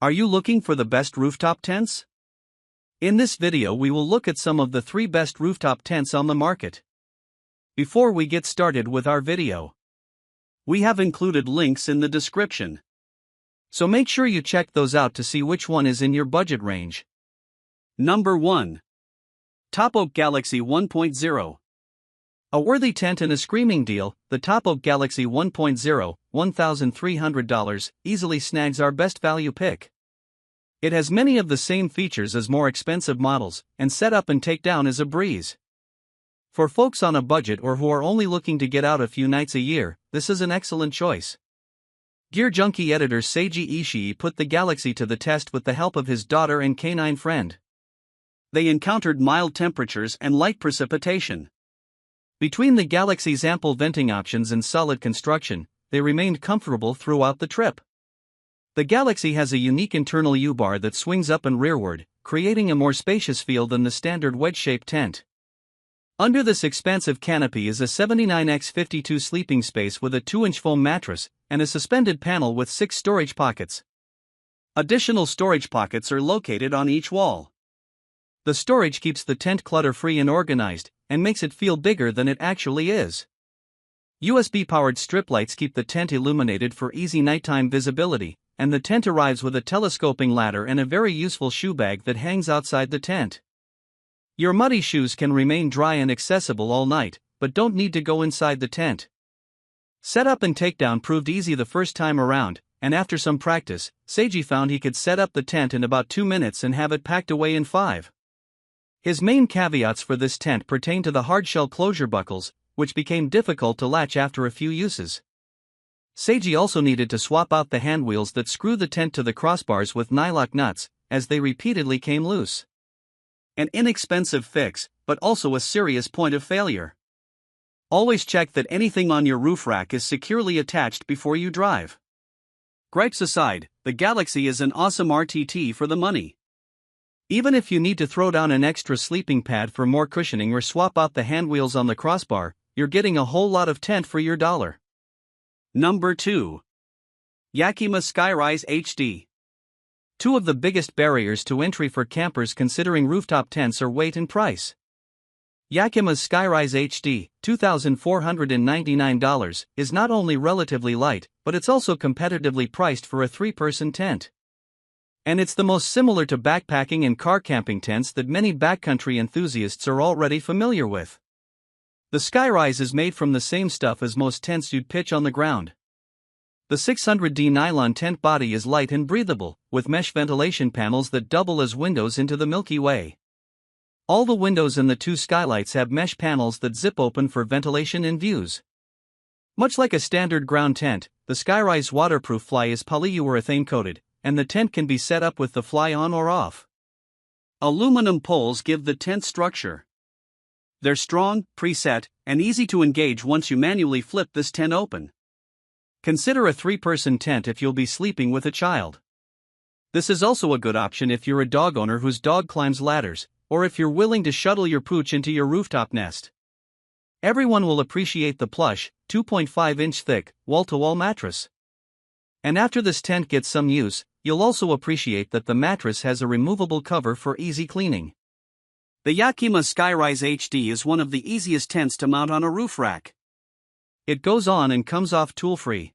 Are you looking for the best rooftop tents? In this video we will look at some of the 3 best rooftop tents on the market. Before we get started with our video, we have included links in the description, so make sure you check those out to see which one is in your budget range. Number 1. Topoak Galaxy 1.0. A worthy tent and a screaming deal, the Topoak Galaxy 1.0, $1,300, easily snags our best value pick. It has many of the same features as more expensive models, and setup and takedown is a breeze. For folks on a budget or who are only looking to get out a few nights a year, this is an excellent choice. Gear Junkie editor Seiji Ishii put the Galaxy to the test with the help of his daughter and canine friend. They encountered mild temperatures and light precipitation. Between the Galaxy's ample venting options and solid construction, they remained comfortable throughout the trip. The Galaxy has a unique internal U-bar that swings up and rearward, creating a more spacious feel than the standard wedge-shaped tent. Under this expansive canopy is a 79x52 sleeping space with a 2-inch foam mattress, and a suspended panel with 6 storage pockets. Additional storage pockets are located on each wall. The storage keeps the tent clutter-free and organized, and makes it feel bigger than it actually is. USB-powered strip lights keep the tent illuminated for easy nighttime visibility, and the tent arrives with a telescoping ladder and a very useful shoe bag that hangs outside the tent. Your muddy shoes can remain dry and accessible all night, but don't need to go inside the tent. Setup and takedown proved easy the first time around, and after some practice, Seiji found he could set up the tent in about 2 minutes and have it packed away in 5. His main caveats for this tent pertain to the hardshell closure buckles, which became difficult to latch after a few uses. Seiji also needed to swap out the hand wheels that screw the tent to the crossbars with nylock nuts, as they repeatedly came loose. An inexpensive fix, but also a serious point of failure. Always check that anything on your roof rack is securely attached before you drive. Gripes aside, the Galaxy is an awesome RTT for the money. Even if you need to throw down an extra sleeping pad for more cushioning or swap out the hand wheels on the crossbar, you're getting a whole lot of tent for your dollar. Number 2. Yakima SkyRise HD. 2 of the biggest barriers to entry for campers considering rooftop tents are weight and price. Yakima's SkyRise HD, $2,499, is not only relatively light, but it's also competitively priced for a 3-person tent. And it's the most similar to backpacking and car camping tents that many backcountry enthusiasts are already familiar with. The SkyRise is made from the same stuff as most tents you'd pitch on the ground. The 600D nylon tent body is light and breathable, with mesh ventilation panels that double as windows into the Milky Way. All the windows in the 2 skylights have mesh panels that zip open for ventilation and views. Much like a standard ground tent, the SkyRise waterproof fly is polyurethane coated, and the tent can be set up with the fly on or off. Aluminum poles give the tent structure. They're strong, preset, and easy to engage once you manually flip this tent open. Consider a 3-person tent if you'll be sleeping with a child. This is also a good option if you're a dog owner whose dog climbs ladders, or if you're willing to shuttle your pooch into your rooftop nest. Everyone will appreciate the plush, 2.5-inch thick, wall-to-wall mattress. And after this tent gets some use, you'll also appreciate that the mattress has a removable cover for easy cleaning. The Yakima SkyRise HD is one of the easiest tents to mount on a roof rack. It goes on and comes off tool-free.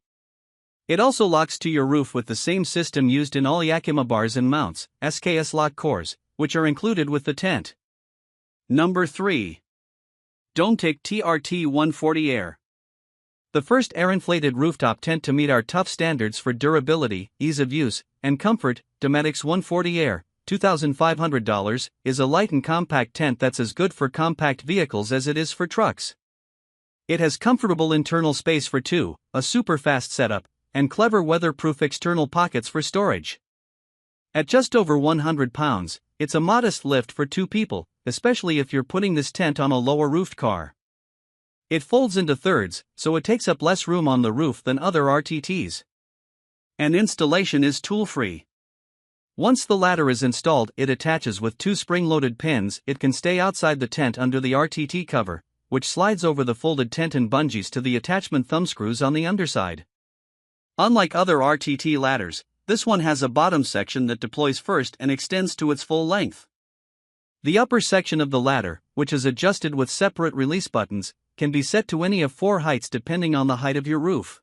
It also locks to your roof with the same system used in all Yakima bars and mounts, SKS lock cores, which are included with the tent. Number 3. Dometic TRT 140 Air. The first air-inflated rooftop tent to meet our tough standards for durability, ease of use, and comfort, Dometic's 140 Air, $2,500, is a light and compact tent that's as good for compact vehicles as it is for trucks. It has comfortable internal space for 2, a super fast setup, and clever weatherproof external pockets for storage. At just over 100 pounds, it's a modest lift for 2 people, especially if you're putting this tent on a lower-roofed car. It folds into thirds, so it takes up less room on the roof than other RTTs. And installation is tool-free. Once the ladder is installed, it attaches with 2 spring-loaded pins. It can stay outside the tent under the RTT cover, which slides over the folded tent and bungees to the attachment thumbscrews on the underside. Unlike other RTT ladders, This one has a bottom section that deploys first and extends to its full length. The upper section of the ladder, which is adjusted with separate release buttons, can be set to any of 4 heights depending on the height of your roof.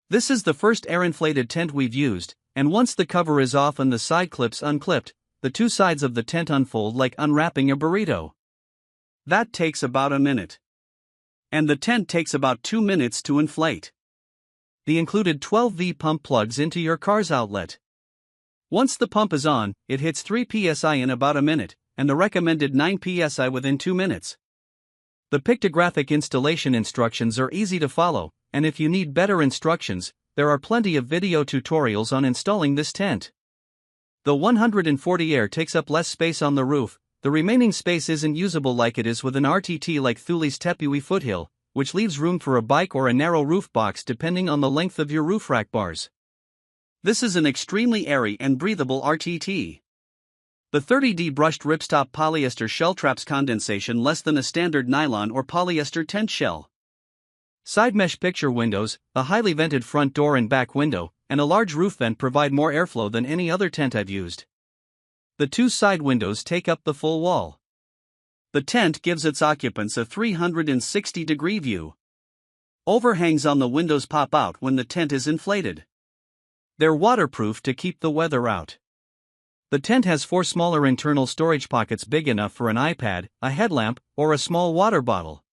This is the first air-inflated tent we've used, and once the cover is off and the side clips unclipped, the 2 sides of the tent unfold like unwrapping a burrito. That takes about a minute. And the tent takes about 2 minutes to inflate. The included 12V pump plugs into your car's outlet. Once the pump is on, it hits 3 psi in about a minute, and the recommended 9 psi within 2 minutes. The pictographic installation instructions are easy to follow, and if you need better instructions, there are plenty of video tutorials on installing this tent. The 140 air takes up less space on the roof, the remaining space isn't usable like it is with an RTT like Thule's Tepui Foothill, which leaves room for a bike or a narrow roof box depending on the length of your roof rack bars. This is an extremely airy and breathable RTT. The 30D brushed ripstop polyester shell traps condensation less than a standard nylon or polyester tent shell. Side mesh picture windows, a highly vented front door and back window, and a large roof vent provide more airflow than any other tent I've used. The 2 side windows take up the full wall. The tent gives its occupants a 360-degree view. Overhangs on the windows pop out when the tent is inflated. They're waterproof to keep the weather out. The tent has 4 smaller internal storage pockets big enough for an iPad, a headlamp, or a small water bottle.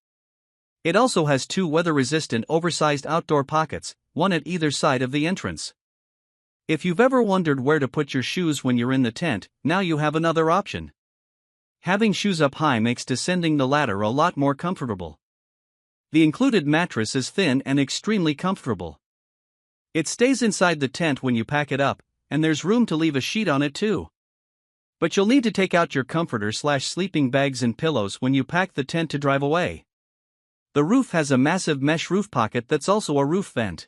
It also has 2 weather-resistant oversized outdoor pockets, one at either side of the entrance. If you've ever wondered where to put your shoes when you're in the tent, now you have another option. Having shoes up high makes descending the ladder a lot more comfortable. The included mattress is thin and extremely comfortable. It stays inside the tent when you pack it up, and there's room to leave a sheet on it too. But you'll need to take out your comforter/sleeping bags and pillows when you pack the tent to drive away. The roof has a massive mesh roof pocket that's also a roof vent.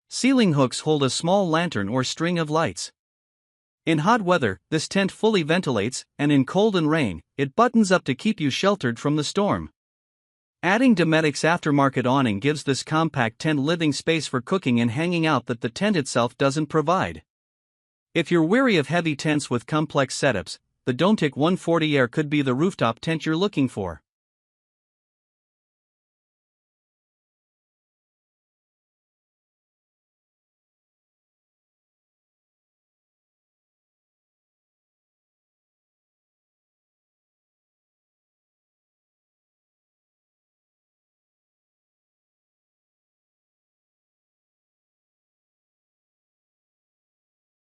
Ceiling hooks hold a small lantern or string of lights. In hot weather, this tent fully ventilates, and in cold and rain, it buttons up to keep you sheltered from the storm. Adding Dometic's aftermarket awning gives this compact tent living space for cooking and hanging out that the tent itself doesn't provide. If you're weary of heavy tents with complex setups, the Dometic 140 Air could be the rooftop tent you're looking for.